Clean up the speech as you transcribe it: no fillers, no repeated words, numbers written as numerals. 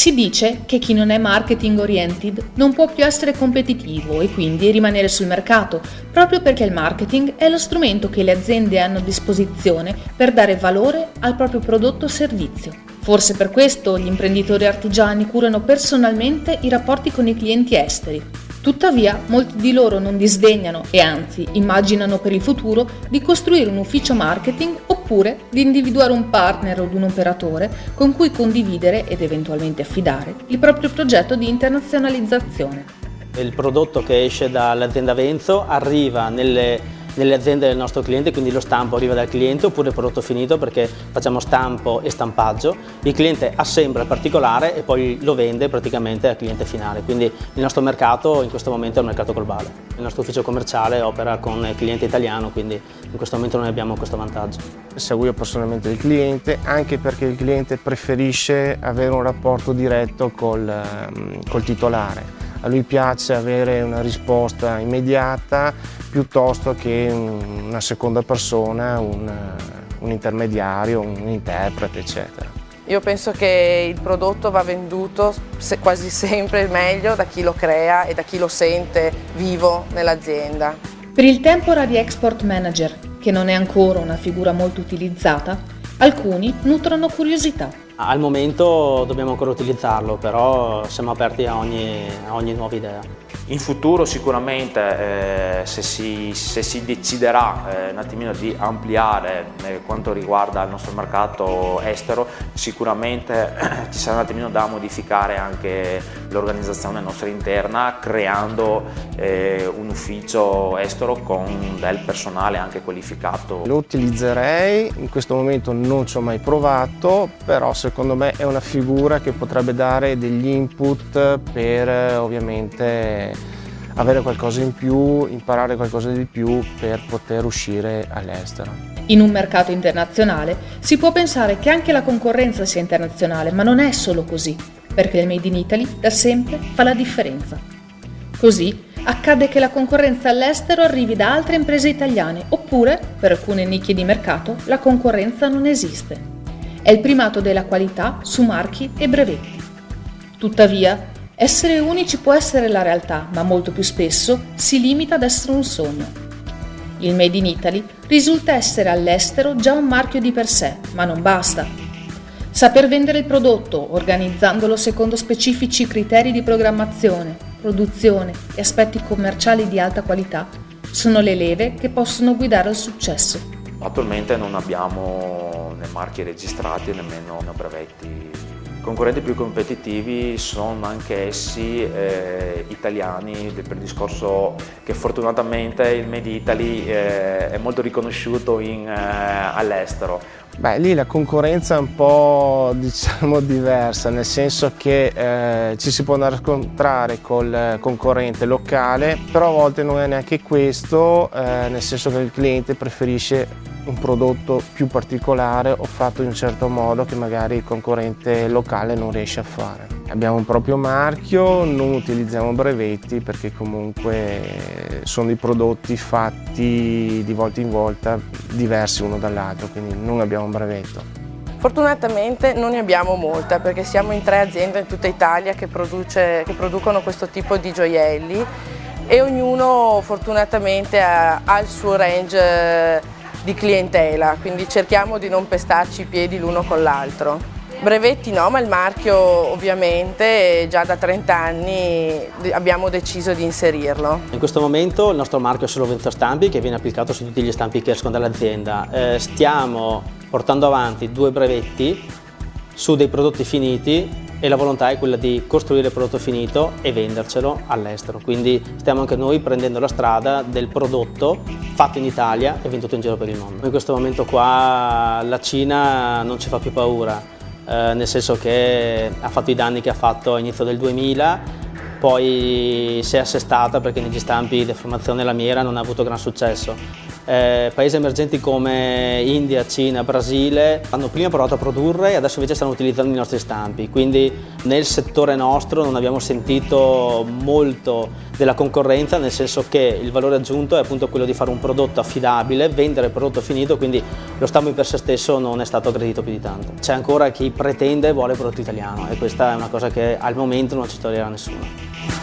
Si dice che chi non è marketing oriented non può più essere competitivo e quindi rimanere sul mercato, proprio perché il marketing è lo strumento che le aziende hanno a disposizione per dare valore al proprio prodotto o servizio. Forse per questo gli imprenditori artigiani curano personalmente i rapporti con i clienti esteri. Tuttavia, molti di loro non disdegnano e anzi immaginano per il futuro di costruire un ufficio marketing oppure di individuare un partner o un operatore con cui condividere ed eventualmente affidare il proprio progetto di internazionalizzazione. Il prodotto che esce dall'azienda Venzo arriva nelle aziende del nostro cliente, quindi lo stampo arriva dal cliente oppure il prodotto finito, perché facciamo stampo e stampaggio. Il cliente assembla il particolare e poi lo vende praticamente al cliente finale, quindi il nostro mercato in questo momento è un mercato globale. Il nostro ufficio commerciale opera con il cliente italiano, quindi in questo momento noi abbiamo questo vantaggio. Seguo io personalmente il cliente, anche perché il cliente preferisce avere un rapporto diretto col titolare. A lui piace avere una risposta immediata piuttosto che una seconda persona, un intermediario, un interprete, eccetera. Io penso che il prodotto va venduto quasi sempre meglio da chi lo crea e da chi lo sente vivo nell'azienda. Per il Temporary Export Manager, che non è ancora una figura molto utilizzata, alcuni nutrono curiosità. Al momento dobbiamo ancora utilizzarlo, però siamo aperti a ogni nuova idea. In futuro sicuramente se si deciderà un attimino di ampliare quanto riguarda il nostro mercato estero, sicuramente ci sarà un attimino da modificare anche l'organizzazione nostra interna, creando un ufficio estero con del personale anche qualificato. Lo utilizzerei, in questo momento non ci ho mai provato, però secondo me è una figura che potrebbe dare degli input per ovviamente avere qualcosa in più, imparare qualcosa di più per poter uscire all'estero. In un mercato internazionale si può pensare che anche la concorrenza sia internazionale, ma non è solo così, perché il Made in Italy da sempre fa la differenza. Così accade che la concorrenza all'estero arrivi da altre imprese italiane, oppure, per alcune nicchie di mercato, la concorrenza non esiste. È il primato della qualità su marchi e brevetti. Tuttavia, essere unici può essere la realtà, ma molto più spesso si limita ad essere un sogno. Il Made in Italy risulta essere all'estero già un marchio di per sé, ma non basta. Saper vendere il prodotto, organizzandolo secondo specifici criteri di programmazione, produzione e aspetti commerciali di alta qualità, sono le leve che possono guidare al successo. Attualmente non abbiamo né marchi registrati e nemmeno brevetti. I concorrenti più competitivi sono anche essi italiani, per il discorso che fortunatamente il Made in Italy è molto riconosciuto all'estero. Beh, lì la concorrenza è un po' diversa, nel senso che ci si può andare a scontrare col concorrente locale, però a volte non è neanche questo, nel senso che il cliente preferisce un prodotto più particolare o fatto in un certo modo che magari il concorrente locale non riesce a fare. Abbiamo un proprio marchio, non utilizziamo brevetti perché comunque sono dei prodotti fatti di volta in volta diversi uno dall'altro, quindi non abbiamo un brevetto. Fortunatamente non ne abbiamo molta perché siamo in 3 aziende in tutta Italia che producono questo tipo di gioielli e ognuno fortunatamente ha il suo range di clientela, quindi cerchiamo di non pestarci i piedi l'uno con l'altro. Brevetti no, ma il marchio ovviamente già da 30 anni abbiamo deciso di inserirlo. In questo momento il nostro marchio è solo Venzo Stampi, che viene applicato su tutti gli stampi che escono dall'azienda. Stiamo portando avanti 2 brevetti su dei prodotti finiti e la volontà è quella di costruire il prodotto finito e vendercelo all'estero, quindi stiamo anche noi prendendo la strada del prodotto fatto in Italia e venduto in giro per il mondo. In questo momento qua la Cina non ci fa più paura, nel senso che ha fatto i danni che ha fatto all'inizio del 2000, poi si è assestata perché negli stampi di deformazione lamiera non ha avuto gran successo. paesi emergenti come India, Cina, Brasile hanno prima provato a produrre e adesso invece stanno utilizzando i nostri stampi, quindi nel settore nostro non abbiamo sentito molto della concorrenza, nel senso che il valore aggiunto è appunto quello di fare un prodotto affidabile, vendere il prodotto finito, quindi lo stampo in per sé stesso non è stato aggredito più di tanto. C'è ancora chi pretende e vuole il prodotto italiano e questa è una cosa che al momento non ci toglierà nessuno.